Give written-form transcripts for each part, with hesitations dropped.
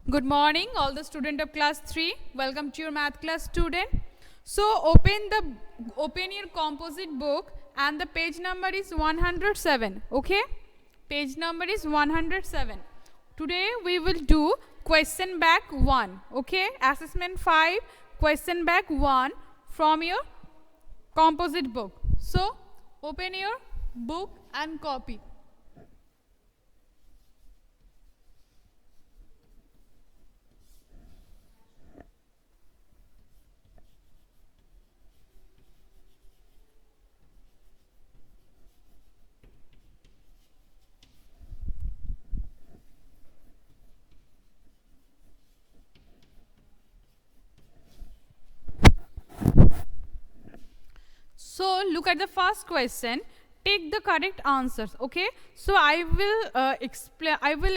Good morning, all the student of class 3. Welcome to your math class, student. So open your composite book and the page number is 107. Okay, page number is 107. Today we will do question bank 1. Okay, assessment 5, question bank 1 from your composite book. So open your book and copy. So look at the first question. Take the correct answers. Okay. So I will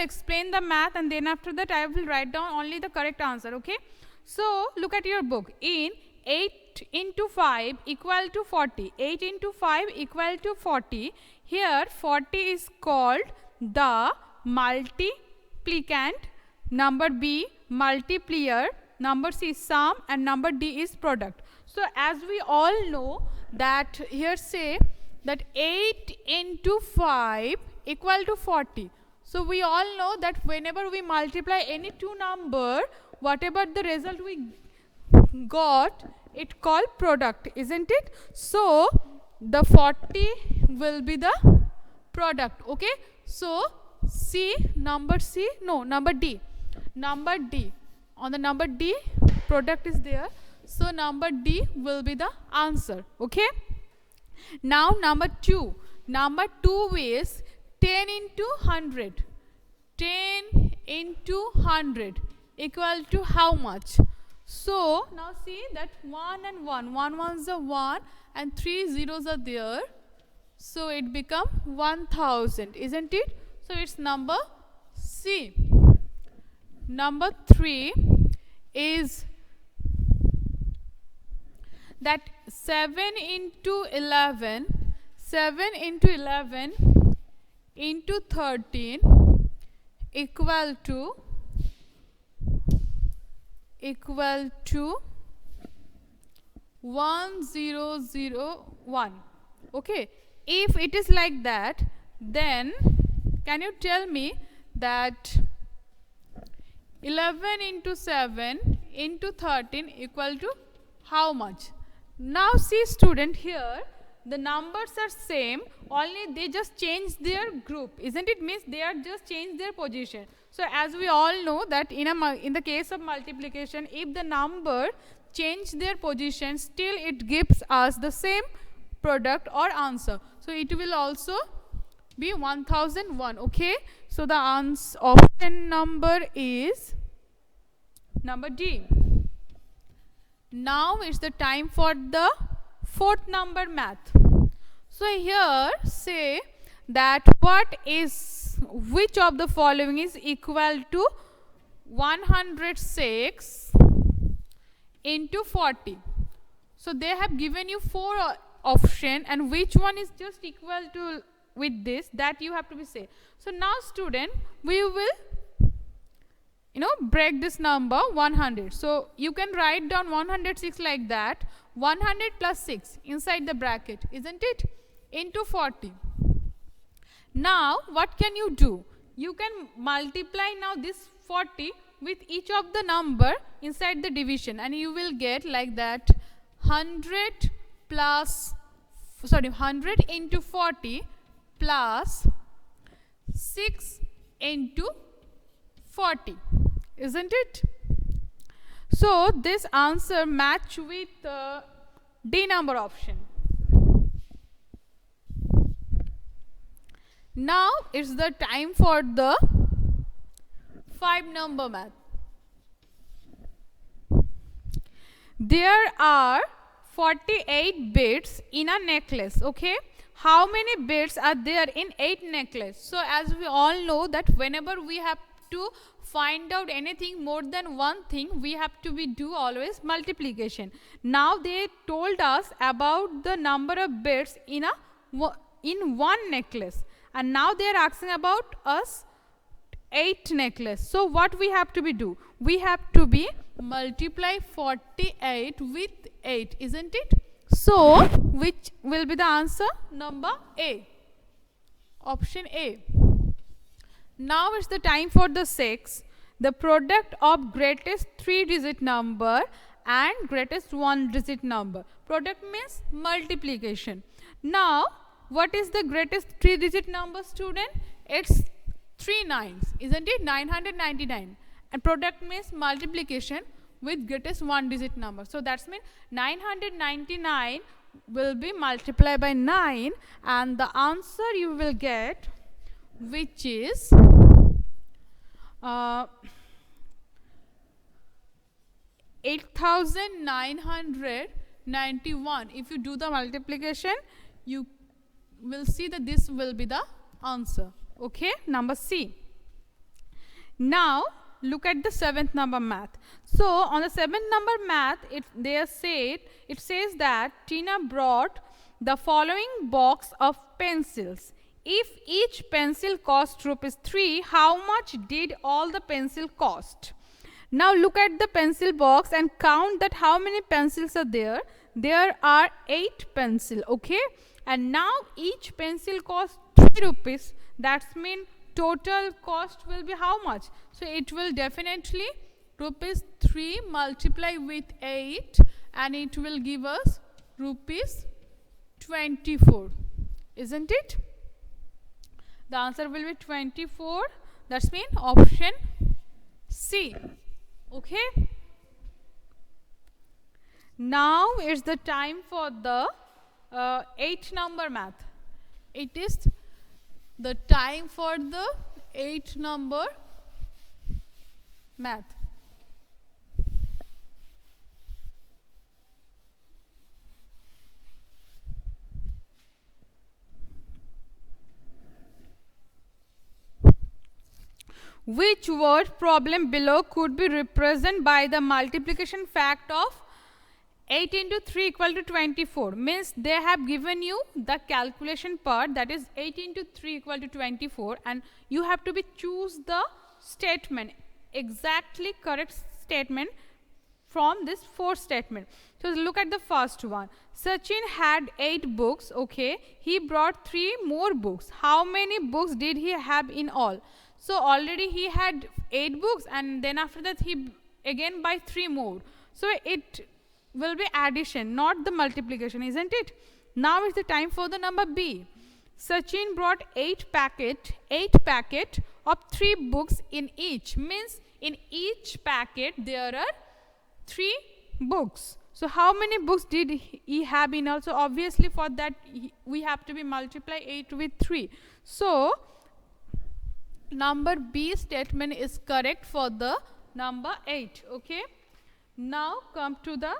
explain the math, and then after that I will write down only the correct answer. Okay. So look at your book. In 8 into 5 equal to 40. 8 into 5 equal to 40. Here 40 is called the multiplicand. Number B multiplier. Number C sum, and number D is product. So as we all know that here say that 8 into 5 equal to 40. So we all know that whenever we multiply any two number, whatever the result we got, it called product, isn't it? So the 40 will be the product. Okay. So number D. Number D. On the number D, product is there. So number D will be the answer. Okay. Now number 2. Number 2 is 10 into 100. 10 into 100 equal to how much? So now see that 1 and 1. 1 ones are 1 and 3 zeros are there. So it become 1000, isn't it? So it's number C. Number 3 is that 7 into 11 into 13 equal to 1001. Okay, if it is like that, then can you tell me that 11 into 7 into 13 equal to how much? Now see student, here the numbers are same, only they just change their group, isn't it? Means they are just change their position. So as we all know that in the case of multiplication, if the number change their position, still it gives us the same product or answer. So it will also be 1001. Okay. So the option number is number D. Now it's the time for the fourth number math. So here say that which of the following is equal to 106 into 40. So they have given you 4 options, and which one is just equal to with this, that you have to be say. So now student, we will break this number 100. So you can write down 106 like that. 100 plus 6 inside the bracket, isn't it? Into 40. Now what can you do? You can multiply now this 40 with each of the number inside the division, and you will get like that 100 into 40 plus 6 into 40, isn't it? So this answer match with D number option. Now it's the time for the 5 number math. There are 48 beads in a necklace. Okay. How many beads are there in 8 necklace? So as we all know that whenever we have to find out anything more than one thing, we have to do always multiplication. Now they told us about the number of beads in one necklace, and now they are asking about us 8 necklace. So what we have to be do? We have to be multiply 48 with 8, isn't it? So which will be the answer? Number A. Option A. Now it's the time for the 6. The product of greatest 3-digit number and greatest 1-digit number. Product means multiplication. Now what is the greatest 3-digit number, student? It's 3 nines, isn't it? 999. And product means multiplication with greatest 1-digit number. So that's mean 999 will be multiplied by 9, and the answer you will get, which is 8991. If you do the multiplication, you will see that this will be the answer. Okay, number C. Now look at the 7th number math. So on the 7th number math, it says that Tina brought the following box of pencils. If each pencil cost ₹3, how much did all the pencil cost? Now look at the pencil box and count that how many pencils are there. There are 8 pencils, okay? And now each pencil costs ₹3. That's mean total cost will be how much? So it will definitely ₹3 multiply with 8, and it will give us ₹24, isn't it? The answer will be 24. That's mean option C. Okay. Now it's the time for the 8 number math. It is the time for the 8 number math. Which word problem below could be represented by the multiplication fact of 8 into 3 equal to 24? Means they have given you the calculation part, that is 8 into 3 equal to 24, and you have to be choose the statement, exactly correct statement from this 4 statement. So look at the first one. Sachin had 8 books, okay. He brought 3 more books. How many books did he have in all? So already he had 8 books, and then after that he again buy 3 more. So it will be addition, not the multiplication, isn't it? Now is the time for the number B. Sachin brought 8 packet of 3 books in each. Means in each packet there are 3 books. So how many books did he have in all? So obviously for that we have to be multiply 8 with 3. So number B statement is correct for the number 8. Okay. Now come to the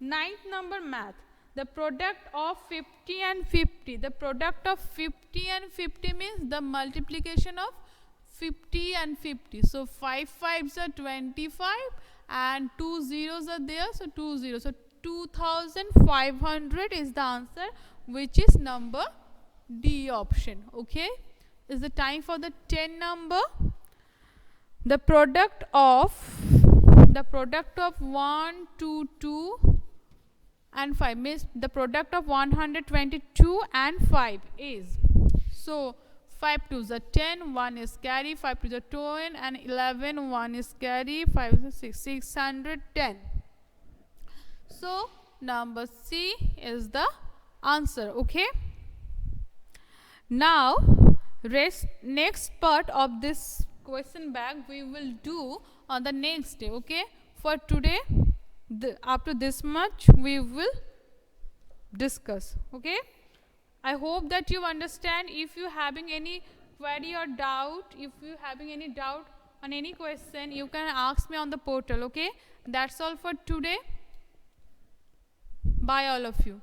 9th number math. The product of 50 and 50. The product of 50 and 50 means the multiplication of 50 and 50. So 5 5s are 25 and 2 zeros are there. So 2 zeros. So 2500 is the answer, which is number D option. Okay. Is the time for the 10 number. The product of 1, 2, 2 and 5 means the product of 122 and 5 is. So 5 2s are 10, 1 is carry, 5 2s are 10, and 11, 1 is carry, 5 is 6, 610. So number C is the answer. Okay. Now next part of this question bag we will do on the next day. Okay. For today, up to this much we will discuss. Okay. I hope that you understand. If you having any query or doubt, if you having any doubt on any question, you can ask me on the portal. Okay. That's all for today. Bye all of you.